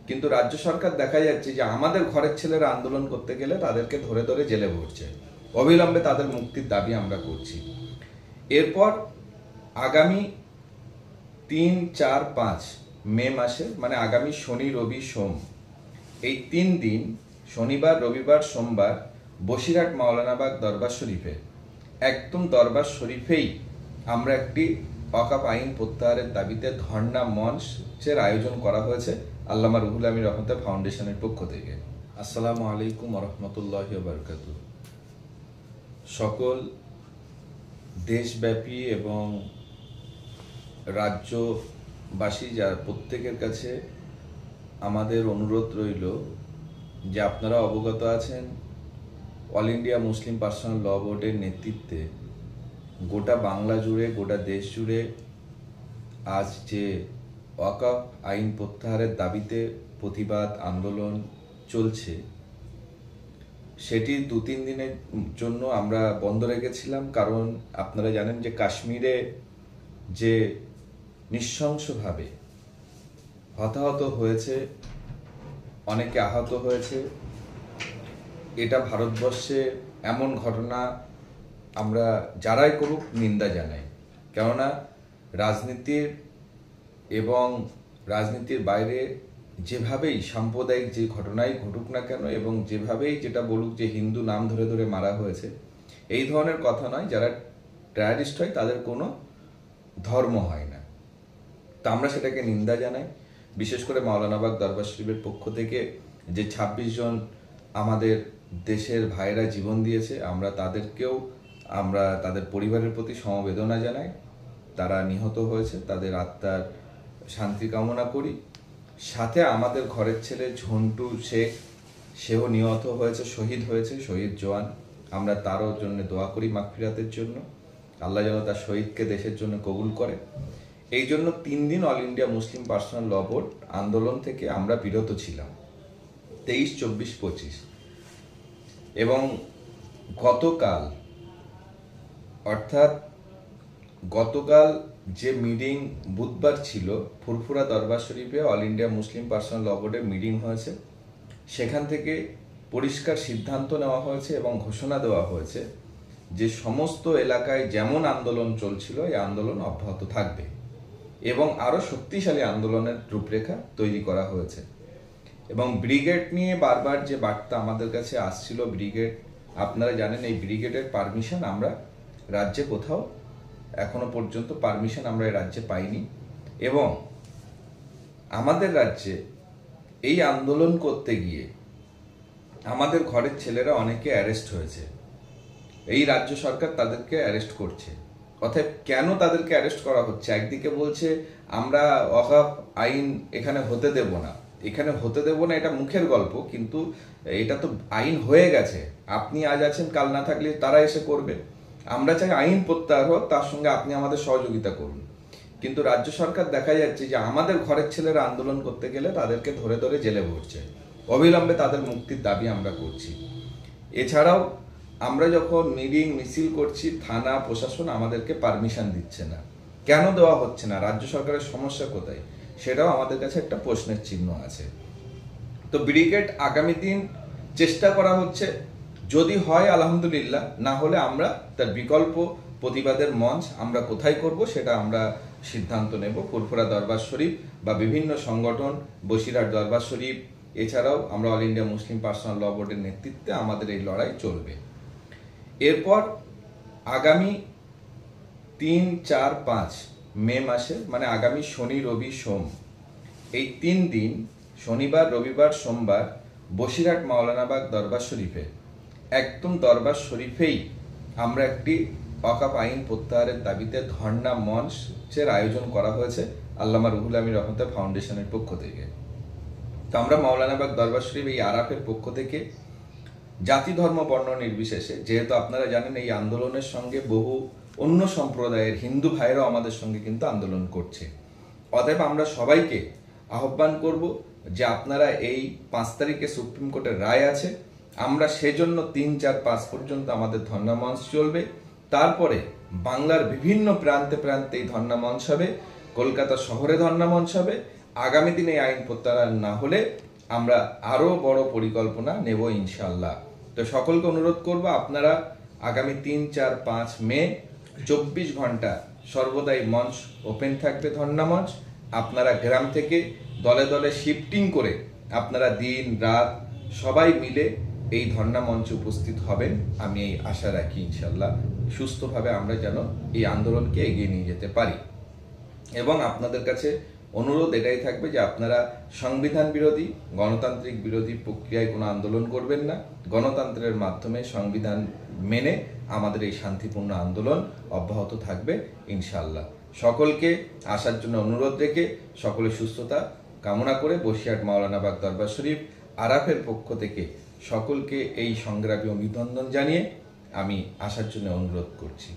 কিন্তু রাজ্য সরকার দেখা যাচ্ছে যে আমাদের ঘরের ছেলেরা আন্দোলন করতে গেলে তাদেরকে ধরে ধরে জেলে ভরছে। অবিলম্বে তাদের মুক্তির দাবি আমরা করছি। এরপর আগামী 3, 4, 5 মে মাসে, মানে আগামী শনি, রবি, সোম, এই 3 দিন, শনিবার, রবিবার, সোমবার, বসিরহাট মাওলানাবাগ দরবার শরীফে, একদম দরবার শরীফেই আমরা একটি ওয়াকফ আইন প্রত্যাহারের দাবিতে ধর্ণা মঞ্চের আয়োজন করা হয়েছে আল্লামা রুহুল আমিন রহমতে ফাউন্ডেশনের পক্ষ থেকে। আসসালামু আলাইকুম রহমতুল্লাহি ওয়া বারাকাতুহু। সকল দেশব্যাপী এবং রাজ্যবাসী যারা প্রত্যেকের কাছে আমাদের অনুরোধ রইল যে আপনারা অবগত আছেন অল ইন্ডিয়া মুসলিম পার্সোনাল ল বোর্ডের নেতৃত্বে গোটা বাংলা জুড়ে, গোটা দেশ জুড়ে আজ যে ওয়াকফ আইন প্রত্যাহারের দাবিতে প্রতিবাদ আন্দোলন চলছে, সেটি 2-3 দিনের জন্য আমরা বন্ধ রেখেছিলাম। কারণ আপনারা জানেন যে কাশ্মীরে যে নৃশংসভাবে হতাহত হয়েছে, অনেকে আহত হয়েছে, এটা ভারতবর্ষে এমন ঘটনা আমরা যারাই করুক নিন্দা জানাই। কেননা রাজনীতির এবং রাজনীতির বাইরে যেভাবেই সাম্প্রদায়িক যে ঘটনাই ঘটুক না কেন এবং যেভাবেই যেটা বলুক যে হিন্দু নাম ধরে ধরে মারা হয়েছে, এই ধরনের কথা নয়। যারা টেররিস্ট হয় তাদের কোনো ধর্ম হয় না, তা আমরা সেটাকে নিন্দা জানাই। বিশেষ করে মাওলানাবাগ দরবার শরীফের পক্ষ থেকে যে 26 জন আমাদের দেশের ভাইরা জীবন দিয়েছে, আমরা তাদের পরিবারের প্রতি সমবেদনা জানাই। তারা নিহত হয়েছে, তাদের আত্মার শান্তি কামনা করি। সাথে আমাদের ঘরের ছেলে ঝন্টু শেখ, সেও নিহত হয়েছে, শহীদ জওয়ান। আমরা তারও জন্য দোয়া করি মাগফিরাতের জন্য, আল্লাহ যেন তার শহীদকে দেশের জন্য কবুল করে। এই জন্য 3 দিন অল ইন্ডিয়া মুসলিম পার্সোনাল ল বোর্ড আন্দোলন থেকে আমরা বিরত ছিলাম, 23, 24, 25। এবং গতকাল যে মিটিং বুধবার ছিল, ফুরফুরা দরবার শরীফে অল ইন্ডিয়া মুসলিম পার্সোনাল ল বোর্ডের মিটিং হয়েছে। সেখান থেকে পরিষ্কার সিদ্ধান্ত নেওয়া হয়েছে এবং ঘোষণা দেওয়া হয়েছে যে সমস্ত এলাকায় যেমন আন্দোলন চলছিল এই আন্দোলন অব্যাহত থাকবে এবং আরও শক্তিশালী আন্দোলনের রূপরেখা তৈরি করা হয়েছে। এবং ব্রিগেড নিয়ে বারবার যে বার্তা আমাদের কাছে আসছিল, ব্রিগেড, আপনারা জানেন এই ব্রিগেডের পারমিশন আমরা রাজ্যে কোথাও এখনো পর্যন্ত আমরা এই রাজ্যে পাইনি। এবং আমাদের রাজ্যে এই আন্দোলন করতে গিয়ে আমাদের ঘরের ছেলেরা অনেকে অ্যারেস্ট হয়েছে। এই রাজ্য সরকার তাদেরকে অ্যারেস্ট করছে। অতএব কেন তাদেরকে অ্যারেস্ট করা হচ্ছে? একদিকে বলছে আমরা ওয়াকফ আইন এখানে হতে দেব না, এটা মুখের গল্প, কিন্তু এটা তো আইন হয়ে গেছে। আপনি আজ আছেন, কাল না থাকলে তারা এসে করবে। আমরা চাই আইন প্রত্যাহার হোক, তার সঙ্গে আপনি আমাদের সহযোগিতা করুন। কিন্তু রাজ্য সরকার দেখা যাচ্ছে যে আমাদের ঘরের ছেলেরা আন্দোলন করতে গেলে তাদেরকে ধরে ধরে জেলে ভরছে। অবিলম্বে তাদের মুক্তির দাবি আমরা করছি। এছাড়াও আমরা যখন মিটিং মিছিল করছি, থানা প্রশাসন আমাদেরকে পারমিশন দিচ্ছে না। কেন দেওয়া হচ্ছে না? রাজ্য সরকারের সমস্যা কোথায়? সেটাও আমাদের কাছে একটা প্রশ্নের চিহ্ন আছে। তো ব্রিগেড আগামী দিন চেষ্টা করা হচ্ছে, যদি হয় আলহামদুলিল্লাহ, না হলে আমরা তার বিকল্প প্রতিবাদের মঞ্চ আমরা কোথায় করব সেটা আমরা সিদ্ধান্ত নেব। ফুরফুরা দরবার শরীফ বা বিভিন্ন সংগঠন, বসিরহাট দরবার শরীফ, এছাড়াও আমরা অল ইন্ডিয়া মুসলিম পার্সোনাল ল বোর্ডের নেতৃত্বে আমাদের এই লড়াই চলবে। এরপর আগামী 3, 4, 5 মে মাসে, মানে আগামী শনি, রবি, সোম, এই 3 দিন, শনিবার, রবিবার, সোমবার, বসিরহাট মাওলানাবাগ দরবার শরীফে, একদম দরবার শরীফেই আমরা একটি ওয়াকফ আইন প্রত্যাহারের দাবিতে ধর্ণা মঞ্চের আয়োজন করা হয়েছে আল্লামা রুহুল আমিন রহমতে ফাউন্ডেশনের পক্ষ থেকে। তো আমরা মাওলানাবাগ দরবার শরীফ এই আরাফের পক্ষ থেকে জাতি ধর্ম বর্ণ নির্বিশেষে, যেহেতু আপনারা জানেন এই আন্দোলনের সঙ্গে বহু অন্য সম্প্রদায়ের হিন্দু ভাইরাও আমাদের সঙ্গে কিন্তু আন্দোলন করছে, অতএব আমরা সবাইকে আহ্বান করব যে আপনারা এই 5 তারিখে সুপ্রিম কোর্টের রায় আছে, আমরা সেজন্য 3, 4, 5 পর্যন্ত আমাদের ধর্ণা মঞ্চ চলবে। তারপরে বাংলার বিভিন্ন প্রান্তে প্রান্তে এই ধর্ণা মঞ্চ হবে, কলকাতা শহরে ধর্ণা মঞ্চ হবে, আগামী দিনে এই আইন প্রত্যাহার না হলে আমরা আরো বড় পরিকল্পনা নেব ইনশাল্লাহ। তো সকলকে অনুরোধ করব, আপনারা আগামী 3, 4, 5 মে 24 ঘন্টা সর্বদাই মঞ্চ ওপেন থাকবে, ধর্ণা মঞ্চ। আপনারা গ্রাম থেকে দলে দলে শিফটিং করে আপনারা দিন রাত সবাই মিলে এই ধর্ণা মঞ্চে উপস্থিত হবেন। আমি এই আশা রাখি ইনশাল্লাহ সুস্থভাবে আমরা যেন এই আন্দোলনকে এগিয়ে নিয়ে যেতে পারি। এবং আপনাদের কাছে অনুরোধ এটাই থাকবে যে আপনারা সংবিধান বিরোধী, গণতান্ত্রিক বিরোধী প্রক্রিয়ায় কোনো আন্দোলন করবেন না। গণতন্ত্রের মাধ্যমে সংবিধান মেনে আমাদের এই শান্তিপূর্ণ আন্দোলন অব্যাহত থাকবে ইনশাল্লাহ। সকলকে আসার জন্য অনুরোধ রেখে সকলের সুস্থতা কামনা করে বসিরহাট মাওলানা বাগ দরবার শরীফ আরাফের পক্ষ থেকে সকলকে এই সংগ্রামী অভিনন্দন জানিয়ে আমি আসার জন্য অনুরোধ করছি।